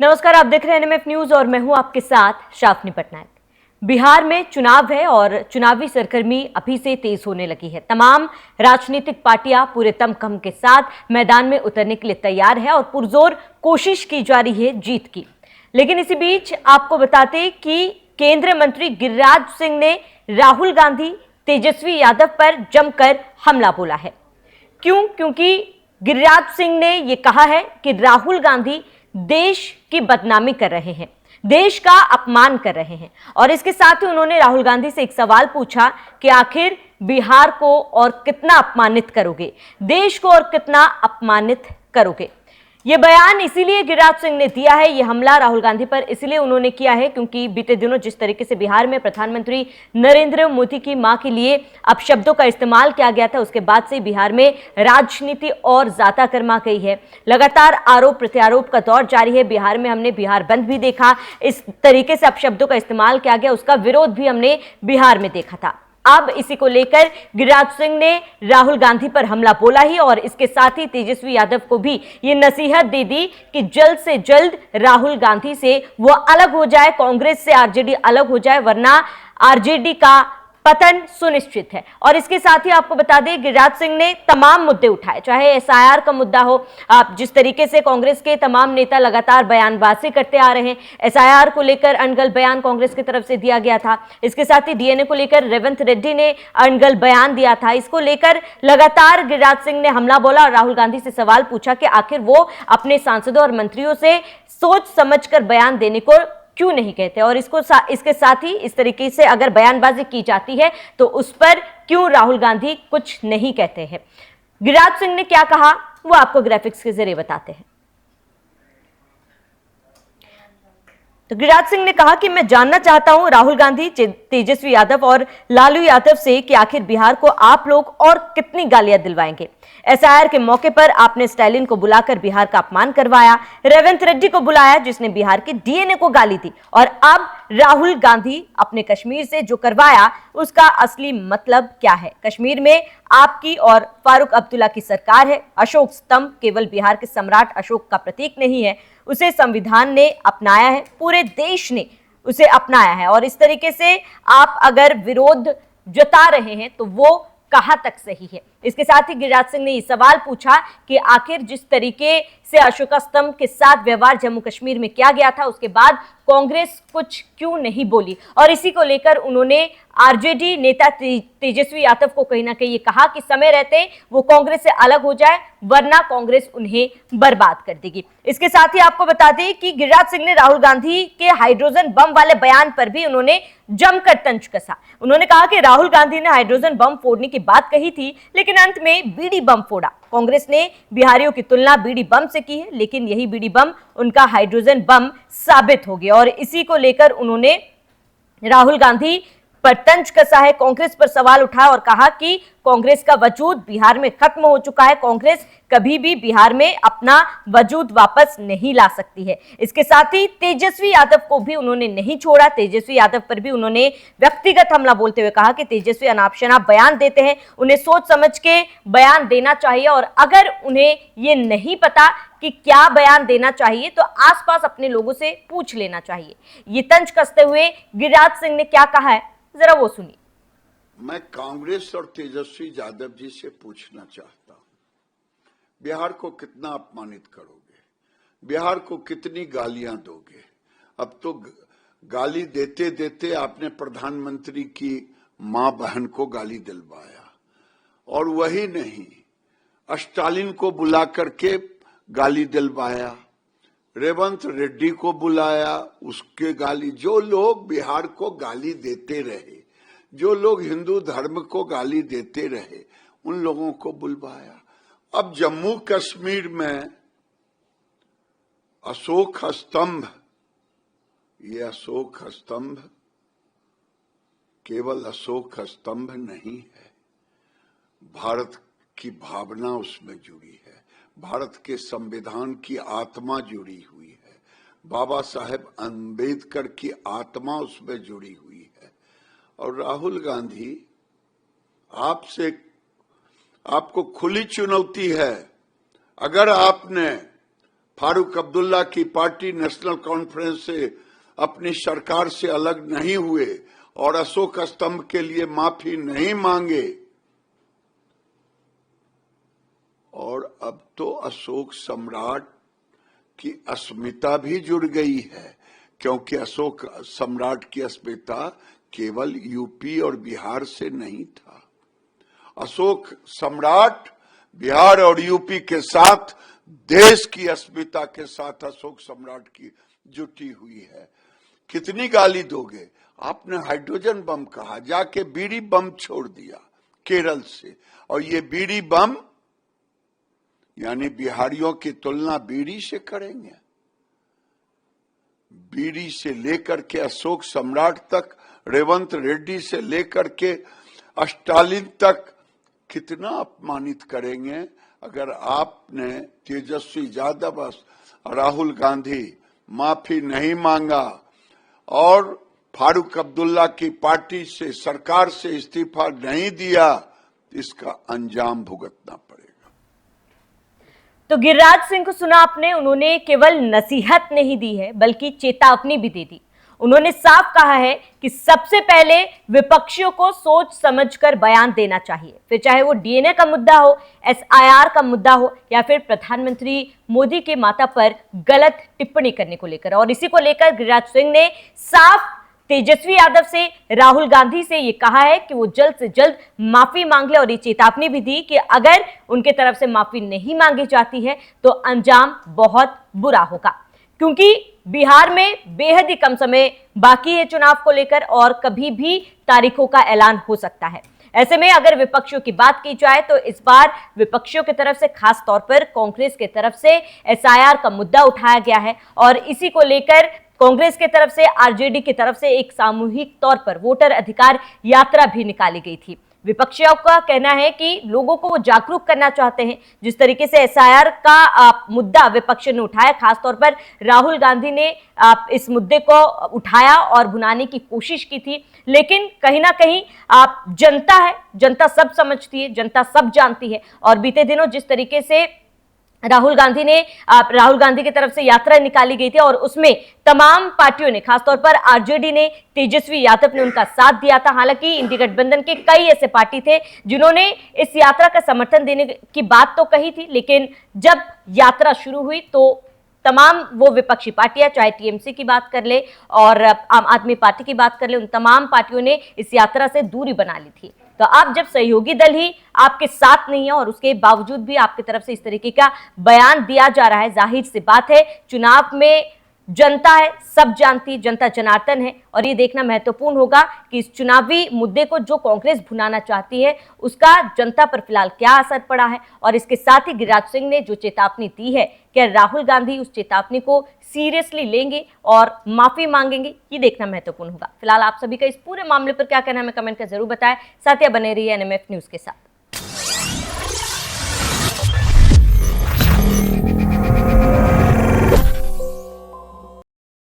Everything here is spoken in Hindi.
नमस्कार, आप देख रहे हैं एनएमएफ न्यूज और मैं हूं आपके साथ शाफनी पटनायक। बिहार में चुनाव है और चुनावी सरगर्मी अभी से तेज होने लगी है। तमाम राजनीतिक पार्टियां पूरे दमखम के साथ मैदान में उतरने के लिए तैयार है और पुरजोर कोशिश की जा रही है जीत की। लेकिन इसी बीच आपको बताते कि केंद्रीय मंत्री गिरिराज सिंह ने राहुल गांधी, तेजस्वी यादव पर जमकर हमला बोला है। क्योंकि गिरिराज सिंह ने यह कहा है कि राहुल गांधी देश की बदनामी कर रहे हैं, देश का अपमान कर रहे हैं। और इसके साथ ही उन्होंने राहुल गांधी से एक सवाल पूछा कि आखिर बिहार को और कितना अपमानित करोगे, देश को और कितना अपमानित करोगे। यह बयान इसीलिए गिरिराज सिंह ने दिया है, यह हमला राहुल गांधी पर इसलिए उन्होंने किया है क्योंकि बीते दिनों जिस तरीके से बिहार में प्रधानमंत्री नरेंद्र मोदी की मां के लिए अपशब्दों का इस्तेमाल किया गया था, उसके बाद से बिहार में राजनीति और ज्यादा गर्मा गई है। लगातार आरोप प्रत्यारोप का दौर जारी है। बिहार में हमने बिहार बंद भी देखा, इस तरीके से अपशब्दों का इस्तेमाल किया गया, उसका विरोध भी हमने बिहार में देखा था। अब इसी को लेकर गिरिराज सिंह ने राहुल गांधी पर हमला बोला ही और इसके साथ ही तेजस्वी यादव को भी ये नसीहत दे दी कि जल्द से जल्द राहुल गांधी से वो अलग हो जाए, कांग्रेस से आरजेडी अलग हो जाए, वरना आरजेडी का पतन सुनिश्चित है। और इसके साथ ही आपको बता दें, गिरिराज सिंह ने तमाम मुद्दे उठाए, चाहे एसआईआर का मुद्दा हो। आप जिस तरीके से कांग्रेस के तमाम नेता लगातार बयानबाजी करते आ रहे हैं, एसआईआर को लेकर अनगल बयान कांग्रेस की तरफ से दिया गया था। इसके साथ ही डीएनए को लेकर रेवंत रेड्डी ने अनगल बयान दिया था। इसको लेकर लगातार गिरिराज सिंह ने हमला बोला और राहुल गांधी से सवाल पूछा कि आखिर वो अपने सांसदों और मंत्रियों से सोच समझकर बयान देने को क्यों नहीं कहते, और इसके साथ ही इस तरीके से अगर बयानबाजी की जाती है तो उस पर क्यों राहुल गांधी कुछ नहीं कहते हैं। गिरिराज सिंह ने क्या कहा वो आपको ग्राफिक्स के जरिए बताते हैं। तो गिरिराज सिंह ने कहा कि मैं जानना चाहता हूं राहुल गांधी, तेजस्वी यादव और लालू यादव से कि आखिर बिहार को आप लोग और कितनी गालियां दिलवाएंगे। एसआईआर के मौके पर आपने स्टालिन को बुलाकर बिहार का अपमान करवाया, रेवंत रेड्डी को बुलाया जिसने बिहार के डीएनए को गाली दी, और अब राहुल गांधी अपने कश्मीर से जो करवाया उसका असली मतलब क्या है। कश्मीर में आपकी और फारूक अब्दुल्ला की सरकार है। अशोक स्तंभ केवल बिहार के सम्राट अशोक का प्रतीक नहीं है, उसे संविधान ने अपनाया है, पूरे देश ने उसे अपनाया है। और इस तरीके से आप अगर विरोध जता रहे हैं तो वो कहां तक सही है। इसके साथ ही गिरिराज सिंह ने ये सवाल पूछा कि आखिर जिस तरीके से अशोक स्तंभ के साथ व्यवहार जम्मू कश्मीर में किया गया था, उसके बाद कांग्रेस कुछ क्यों नहीं बोली। और इसी को लेकर उन्होंने आरजेडी नेता तेजस्वी यादव को कहीं ना कहीं ये कहा कि समय रहते वो कांग्रेस से अलग हो जाए, वरना कांग्रेस उन्हें बर्बाद कर देगी। इसके साथ ही आपको बता दें कि गिरिराज सिंह ने राहुल गांधी के हाइड्रोजन बम वाले बयान पर भी उन्होंने जमकर तंज कसा। उन्होंने कहा कि राहुल गांधी ने हाइड्रोजन बम फोड़ने की बात कही थी, लेकिन अंत में बीड़ी बम फोड़ा। कांग्रेस ने बिहारियों की तुलना बीड़ी बम से की है, लेकिन यही बीड़ी बम उनका हाइड्रोजन बम साबित हो गया। और इसी को लेकर उन्होंने राहुल गांधी पर तंज कसा है, कांग्रेस पर सवाल उठाया और कहा कि कांग्रेस का वजूद बिहार में खत्म हो चुका है, कांग्रेस कभी भी बिहार में अपना वजूद वापस नहीं ला सकती है। इसके साथ ही तेजस्वी यादव को भी उन्होंने नहीं छोड़ा। तेजस्वी यादव पर भी उन्होंने व्यक्तिगत हमला बोलते हुए कहा कि तेजस्वी अनाप शनाप बयान देते हैं, उन्हें सोच समझ के बयान देना चाहिए, और अगर उन्हें ये नहीं पता कि क्या बयान देना चाहिए तो आसपास अपने लोगों से पूछ लेना चाहिए। ये तंज कसते हुए गिरिराज सिंह ने क्या कहा है, जरा वो सुनिए। मैं कांग्रेस और तेजस्वी यादव जी से पूछना चाहता हूं, बिहार को कितना अपमानित करोगे, बिहार को कितनी गालियां दोगे। अब तो गाली देते देते आपने प्रधानमंत्री की मां बहन को गाली दिलवाया, और वही नहीं, स्टालिन को बुला करके गाली दिलवाया, रेवंत रेड्डी को बुलाया, उसके गाली। जो लोग बिहार को गाली देते रहे, जो लोग हिंदू धर्म को गाली देते रहे, उन लोगों को बुलवाया। अब जम्मू कश्मीर में अशोक स्तंभ, ये अशोक स्तंभ केवल अशोक स्तंभ नहीं है, भारत की भावना उसमें जुड़ी है, भारत के संविधान की आत्मा जुड़ी हुई है, बाबा साहेब अंबेडकर की आत्मा उसमें जुड़ी हुई है। और राहुल गांधी, आपको खुली चुनौती है, अगर आपने फारूक अब्दुल्ला की पार्टी नेशनल कॉन्फ्रेंस से अपनी सरकार से अलग नहीं हुए और अशोक स्तंभ के लिए माफी नहीं मांगे। और अब तो अशोक सम्राट की अस्मिता भी जुड़ गई है, क्योंकि अशोक सम्राट की अस्मिता केवल यूपी और बिहार से नहीं था। अशोक सम्राट बिहार और यूपी के साथ देश की अस्मिता के साथ अशोक सम्राट की जुटी हुई है। कितनी गाली दोगे? आपने हाइड्रोजन बम कहा, जाके बीड़ी बम छोड़ दिया केरल से, और ये बीड़ी बम यानी बिहारियों की तुलना बीड़ी से करेंगे? बीड़ी से लेकर के अशोक सम्राट तक, रेवंत रेड्डी से लेकर के स्टालिन तक कितना अपमानित करेंगे अगर आपने तेजस्वी यादव, राहुल गांधी माफी नहीं मांगा और फारूक अब्दुल्ला की पार्टी से, सरकार से इस्तीफा नहीं दिया, इसका अंजाम भुगतना पड़ेगा। तो गिरिराज सिंह को सुना आपने, उन्होंने केवल नसीहत नहीं दी है बल्कि चेतावनी भी दे दी। उन्होंने साफ कहा है कि सबसे पहले विपक्षियों को सोच समझकर बयान देना चाहिए, फिर चाहे वो डीएनए का मुद्दा हो, एसआईआर का मुद्दा हो, या फिर प्रधानमंत्री मोदी के माता पर गलत टिप्पणी करने को लेकर। और इसी को लेकर गिरिराज सिंह ने साफ तेजस्वी यादव से, राहुल गांधी से ये कहा है कि वो जल्द से जल्द माफी मांग ले, और ये चेतावनी भी दी कि अगर उनके तरफ से माफी नहीं मांगी जाती है तो अंजाम बहुत बुरा होगा, क्योंकि बिहार में बेहद ही कम समय बाकी है चुनाव को लेकर और कभी भी तारीखों का ऐलान हो सकता है। ऐसे में अगर विपक्षियों की बात की जाए तो इस बार विपक्षियों की तरफ से, खास तौर पर कांग्रेस की तरफ से एसआईआर का मुद्दा उठाया गया है, और इसी को लेकर कांग्रेस की तरफ से, आरजेडी की तरफ से एक सामूहिक तौर पर वोटर अधिकार यात्रा भी निकाली गई थी। विपक्षियों का कहना है कि लोगों को वो जागरूक करना चाहते हैं। जिस तरीके से एसआईआर का मुद्दा विपक्ष ने उठाया, खासतौर पर राहुल गांधी ने इस मुद्दे को उठाया और भुनाने की कोशिश की थी, लेकिन कहीं ना कहीं जनता है, जनता सब समझती है, जनता सब जानती है। और बीते दिनों जिस तरीके से राहुल गांधी की तरफ से यात्रा निकाली गई थी और उसमें तमाम पार्टियों ने, खासतौर पर आरजेडी ने, तेजस्वी यादव ने उनका साथ दिया था। हालांकि इंडी गठबंधन के कई ऐसे पार्टी थे जिन्होंने इस यात्रा का समर्थन देने की बात तो कही थी, लेकिन जब यात्रा शुरू हुई तो तमाम वो विपक्षी पार्टियां, चाहे टीएमसी की बात कर ले और आम आदमी पार्टी की बात कर ले, उन तमाम पार्टियों ने इस यात्रा से दूरी बना ली थी। तो अब जब सहयोगी दल ही आपके साथ नहीं है और उसके बावजूद भी आपकी तरफ से इस तरीके का बयान दिया जा रहा है, जाहिर सी बात है चुनाव में जनता है, सब जानती, जनता जनार्दन है, और ये देखना महत्वपूर्ण होगा कि इस चुनावी मुद्दे को जो कांग्रेस भुनाना चाहती है उसका जनता पर फिलहाल क्या असर पड़ा है। और इसके साथ ही गिरिराज सिंह ने जो चेतावनी दी है, क्या राहुल गांधी उस चेतावनी को सीरियसली लेंगे और माफी मांगेंगे, ये देखना महत्वपूर्ण होगा। फिलहाल आप सभी का इस पूरे मामले पर क्या कहना है, हमें कमेंट कर जरूर बताएं। साथ ही बने रहिए एनएमएफ न्यूज के साथ।